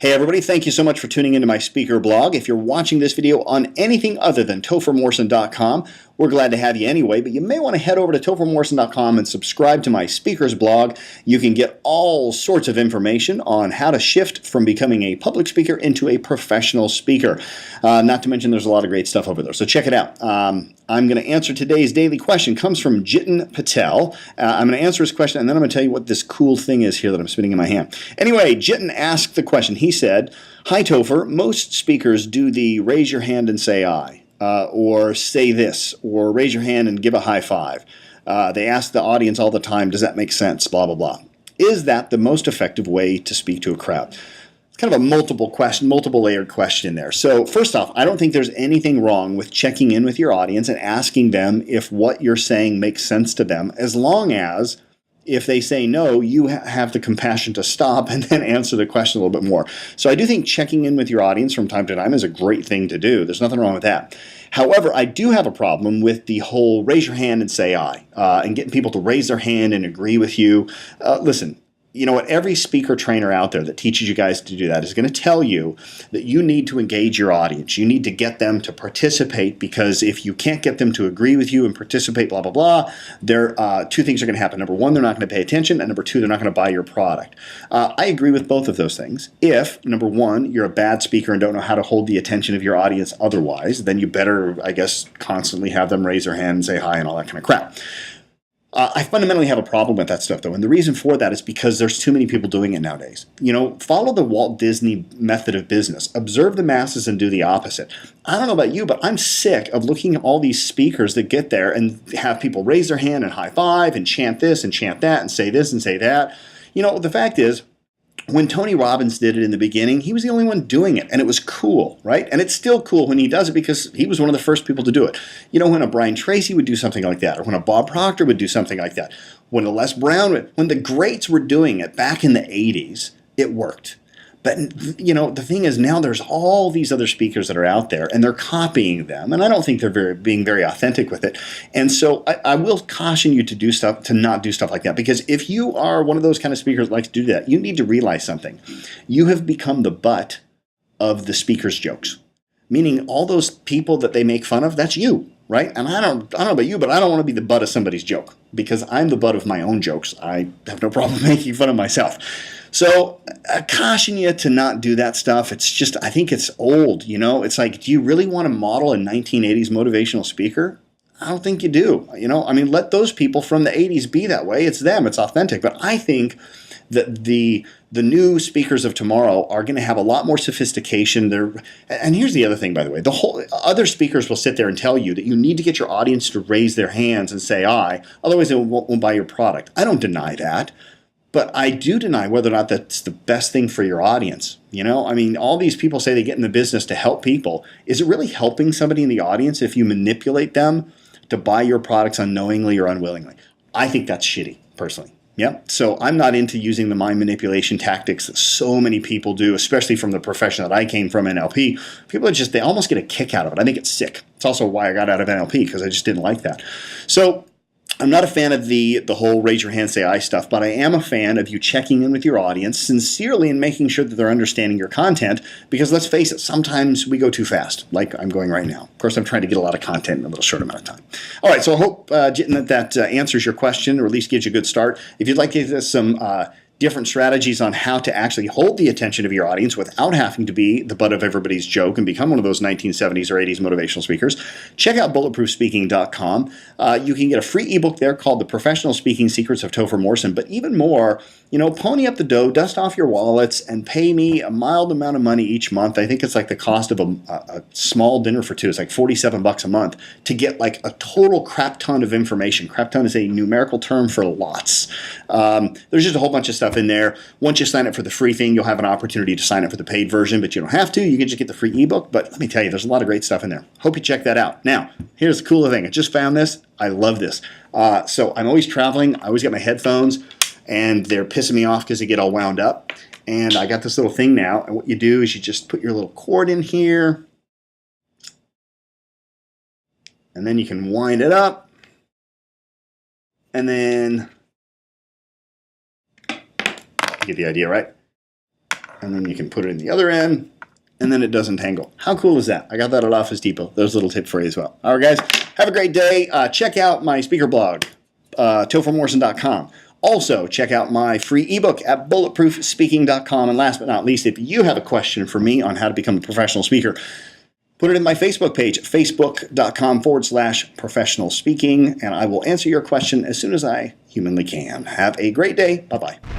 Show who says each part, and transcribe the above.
Speaker 1: Hey everybody, thank you so much for tuning into my speaker blog. If you're watching this video on anything other than tophermorrison.com, we're glad to have you anyway, but you may want to head over to tophermorrison.com and subscribe to my speakers blog. You can get all sorts of information on how to shift from becoming a public speaker into a professional speaker. Not to mention there's a lot of great stuff over there, so check it out. I'm going to answer today's daily question. It comes from Jitin Patel. I'm going to answer his question, and then I'm going to tell you what this cool thing is here that I'm spinning in my hand. Anyway, Jitin asked the question. He said, "Hi Topher, most speakers do the raise your hand and say I, or say this, or raise your hand and give a high five. They ask the audience all the time, does that make sense, blah, blah, blah. Is that the most effective way to speak to a crowd?" Kind of a multiple layered question there. So first off, I don't think there's anything wrong with checking in with your audience and asking them if what you're saying makes sense to them, as long as if they say no, you have the compassion to stop and then answer the question a little bit more. So I do think checking in with your audience from time to time is a great thing to do. There's nothing wrong with that. However, I do have a problem with the whole raise your hand and say I, and getting people to raise their hand and agree with you. Listen, you know what, every speaker trainer out there that teaches you guys to do that is going to tell you that you need to engage your audience. You need to get them to participate, because if you can't get them to agree with you and participate, blah, blah, blah, two things are going to happen. Number one, they're not going to pay attention, and number two, they're not going to buy your product. I agree with both of those things. If, number one, you're a bad speaker and don't know how to hold the attention of your audience otherwise, then you better, I guess, constantly have them raise their hand and say hi and all that kind of crap. I fundamentally have a problem with that stuff, though, and the reason for that is because there's too many people doing it nowadays. You know, follow the Walt Disney method of business. Observe the masses and do the opposite. I don't know about you, but I'm sick of looking at all these speakers that get there and have people raise their hand and high five and chant this and chant that and say this and say that. You know, the fact is, when Tony Robbins did it in the beginning, he was the only one doing it, and it was cool, right? And it's still cool when he does it because he was one of the first people to do it. You know, when a Brian Tracy would do something like that, or when a Bob Proctor would do something like that, when a Les Brown, when the greats were doing it back in the 80s, it worked. But, you know, the thing is now there's all these other speakers that are out there, and they're copying them, and I don't think they're being very authentic with it. And so I will caution you to not do stuff like that, because if you are one of those kind of speakers that likes to do that, you need to realize something. You have become the butt of the speaker's jokes, meaning all those people that they make fun of, that's you. Right? And I don't know about you, but I don't want to be the butt of somebody's joke, because I'm the butt of my own jokes. I have no problem making fun of myself. So I caution you to not do that stuff. It's just, I think it's old, you know? It's like, do you really want to model a 1980s motivational speaker? I don't think you do. You know, I mean, let those people from the 80s be that way. It's them. It's authentic. But I think that the new speakers of tomorrow are going to have a lot more sophistication. And here's the other thing, by the way. Other speakers will sit there and tell you that you need to get your audience to raise their hands and say I, otherwise they won't buy your product. I don't deny that. But I do deny whether or not that's the best thing for your audience. You know, I mean, all these people say they get in the business to help people. Is it really helping somebody in the audience if you manipulate them to buy your products unknowingly or unwillingly? I think that's shitty, personally. Yeah. So I'm not into using the mind manipulation tactics that so many people do, especially from the profession that I came from, NLP. People are they almost get a kick out of it. I think it's sick. It's also why I got out of NLP, because I just didn't like that. So I'm not a fan of the whole raise your hand, say I stuff, but I am a fan of you checking in with your audience sincerely and making sure that they're understanding your content, because let's face it, sometimes we go too fast, like I'm going right now. Of course, I'm trying to get a lot of content in a little short amount of time. All right, so I hope, Jitin, that answers your question, or at least gives you a good start. If you'd like to get some different strategies on how to actually hold the attention of your audience without having to be the butt of everybody's joke and become one of those 1970s or 80s motivational speakers, check out bulletproofspeaking.com. You can get a free ebook there called The Professional Speaking Secrets of Topher Morrison. But even more, you know, pony up the dough, dust off your wallets, and pay me a mild amount of money each month. I think it's like the cost of a small dinner for two. It's like $47 a month to get like a total crap ton of information. Crap ton is a numerical term for lots. There's just a whole bunch of stuff in there. Once you sign up for the free thing, you'll have an opportunity to sign up for the paid version, but you don't have to. You can just get the free ebook. But let me tell you, there's a lot of great stuff in there. Hope you check that out. Now, here's the cooler thing. I just found this. I love this. So I'm always traveling. I always get my headphones, and they're pissing me off because they get all wound up. And I got this little thing now. And what you do is you just put your little cord in here, and then you can wind it up. And then, you get the idea, right? and then you can put it in the other end, and then it doesn't tangle. How cool is that? I got that at Office Depot. There's a little tip for you as well. All right, guys, have a great day. Check out my speaker blog, tophermorrison.com. Also, check out my free ebook at bulletproofspeaking.com. And last but not least, if you have a question for me on how to become a professional speaker, put it in my Facebook page, facebook.com/professional speaking, and I will answer your question as soon as I humanly can. Have a great day. Bye-bye.